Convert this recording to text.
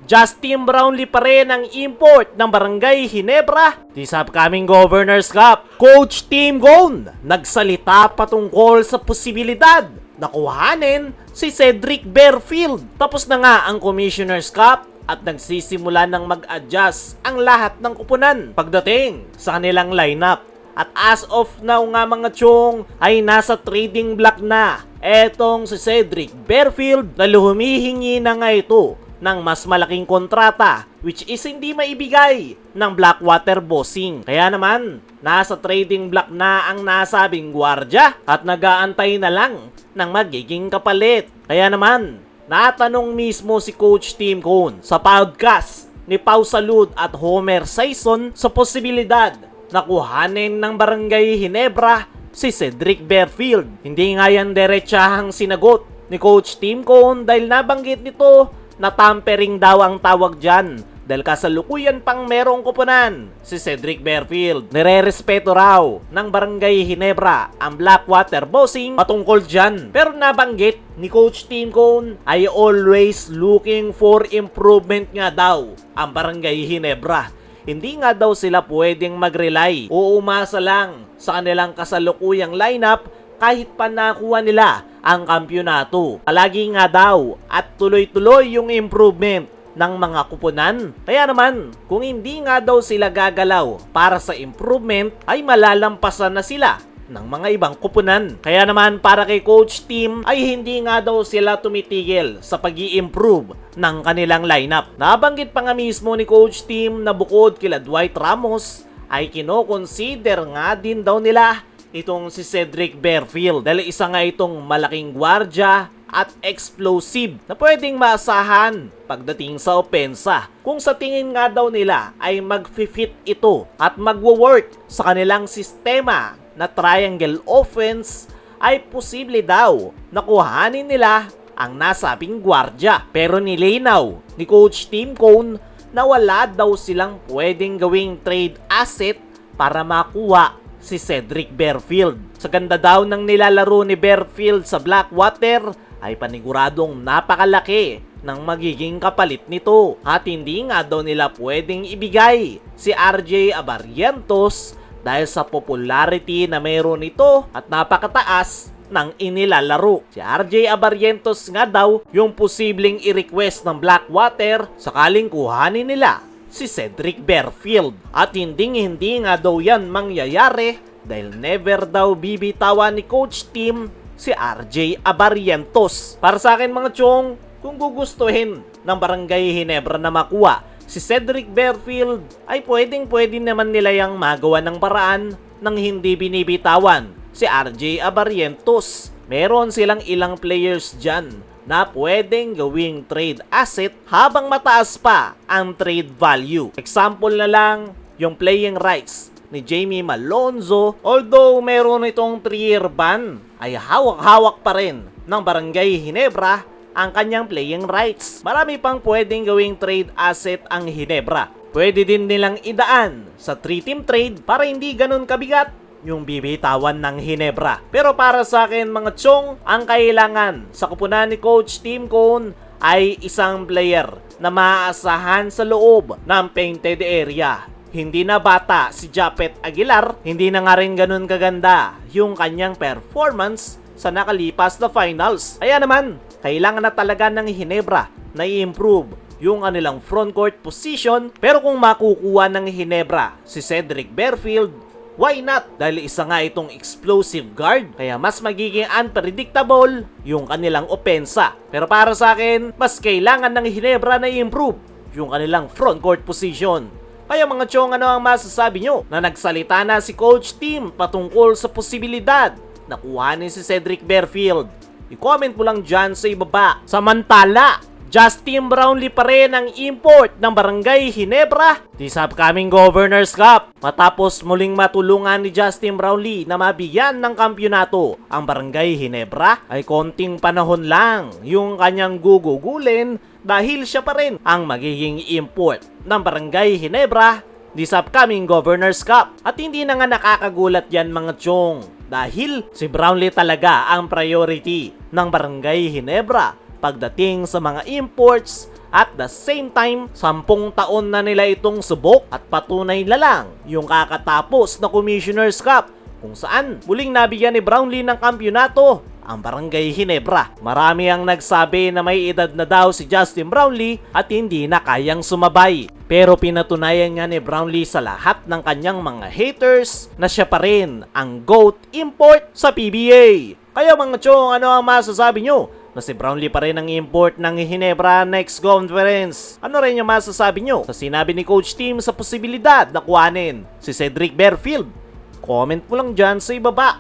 Justin Brownlee pa rin ang import ng Barangay Ginebra sa upcoming Governors Cup. Coach Tim Cone nagsalita patungkol sa posibilidad na kuhanin si Cedric Berfield. Tapos na nga ang Commissioner's Cup at nagsisimula ng mag-adjust ang lahat ng kupunan pagdating sa kanilang lineup. At as of now nga mga chong ay nasa trading block na etong si Cedric Berfield na humihingi na nga ito ng mas malaking kontrata which is hindi maibigay ng Blackwater Bossing. Kaya naman, nasa trading block na ang nasabing gwardya at nag-aantay na lang ng magiging kapalit. Kaya naman, natanong mismo si Coach Tim Cone sa podcast ni Pau Salud at Homer Sison sa posibilidad na kuhanin ng Barangay Ginebra si Cedric Berfield. Hindi nga yan diretsahang sinagot ni Coach Tim Cone dahil nabanggit nito na tampering daw ang tawag dyan dahil kasalukuyan pang merong kupunan si Cedric Berfield. Nire-respeto raw ng Barangay Ginebra ang Blackwater Bossing patungkol dyan. Pero nabanggit ni Coach Tim Cone ay always looking for improvement nga daw ang Barangay Ginebra. Hindi nga daw sila pwedeng mag-rely o umasa lang sa kanilang kasalukuyang lineup kahit pa nakuha nila ang kampyonato. Palagi nga daw at tuloy-tuloy yung improvement ng mga kupunan. Kaya naman, kung hindi nga daw sila gagalaw para sa improvement, ay malalampasan na sila ng mga ibang kupunan. Kaya naman para kay Coach Tim ay hindi nga daw sila tumitigil sa pag-i-improve ng kanilang lineup. Nabanggit pa nga mismo ni Coach Tim na bukod kila Dwight Ramos ay kino-consider nga din daw nila itong si Cedric Berfield dahil isa nga itong malaking gwardya at explosive na pwedeng maasahan pagdating sa opensa. Kung sa tingin nga daw nila ay mag-fit ito at magwo-work sa kanilang sistema na triangle offense, ay posible daw na kuhanin nila ang nasabing gwardya. Pero nilinaw ni Coach Tim Cone na wala daw silang pwedeng gawing trade asset para makuha si Cedric Berfield. Sa ganda daw ng nilalaro ni Berfield sa Blackwater ay paniguradong napakalaki ng magiging kapalit nito at hindi nga daw nila pwedeng ibigay si RJ Abarrientos dahil sa popularity na mayroon nito at napakataas ng inilalaro. Si RJ Abarrientos nga daw yung posibleng i-request ng Blackwater sakaling kuhanin nila si Cedric Berfield. At hindi nga daw yan mangyayari dahil never daw bibitawan ni Coach Tim si RJ Abarrientos. Para sa akin mga chong, kung gugustuhin ng Barangay Ginebra na makuha si Cedric Berfield, ay pwede naman nila yung magawa ng paraan ng hindi binibitawan si RJ Abarrientos. Meron silang ilang players dyan na pwedeng gawing trade asset habang mataas pa ang trade value. Example na lang yung playing rights ni Jamie Malonzo. Although meron itong 3-year ban, ay hawak-hawak pa rin ng Barangay Ginebra ang kanyang playing rights. Marami pang pwedeng gawing trade asset ang Ginebra. Pwede din nilang idaan sa 3-team trade para hindi ganun kabigat yung bibitawan ng Ginebra. Pero para sa akin mga chong, ang kailangan sa kupunan ni Coach Tim Cone ay isang player na maaasahan sa loob ng painted area. Hindi na bata si Japet Aguilar, hindi na nga rin ganun kaganda yung kanyang performance sa nakalipas na finals. Kaya naman, kailangan na talaga ng Ginebra na i-improve yung kanilang frontcourt position. Pero kung makukuha ng Ginebra si Cedric Berfield, why not? Dahil isa nga itong explosive guard, kaya mas magiging unpredictable yung kanilang opensa. Pero para sa akin, mas kailangan ng Ginebra na i-improve yung kanilang frontcourt position. Kaya mga chong, ano ang masasabi nyo na nagsalita na si Coach Tim patungkol sa posibilidad na kuhanin si Cedric Berfield? I-comment mo lang dyan sa ibaba. Samantala, Justin Brownlee pa rin ang import ng Barangay Ginebra sa upcoming Governors Cup. Matapos muling matulungan ni Justin Brownlee na mabigyan ng kampyonato ang Barangay Ginebra, ay konting panahon lang yung kanyang gugugulin dahil siya pa rin ang magiging import ng Barangay Ginebra sa upcoming Governors Cup. At hindi na nga nakakagulat yan mga chong, dahil si Brownlee talaga ang priority ng Barangay Ginebra pagdating sa mga imports At the same time, 10 taon na nila itong subok at patunay na lang yung kakatapos na Commissioner's Cup kung saan muling nabigyan ni Brownlee ng kampyonato ang Barangay Ginebra. Marami ang nagsabi na may edad na daw si Justin Brownlee at hindi na kayang sumabay. Pero pinatunayan nga ni Brownlee sa lahat ng kanyang mga haters na siya pa rin ang GOAT import sa PBA. Kaya mga chong, ano ang masasabi nyo? Na si Brownlee pa rin ang import ng Ginebra next conference. Ano rin yung masasabi nyo sa sinabi ni Coach Tim sa posibilidad na kuhanin si Cedric Berfield? Comment mo lang dyan sa ibaba.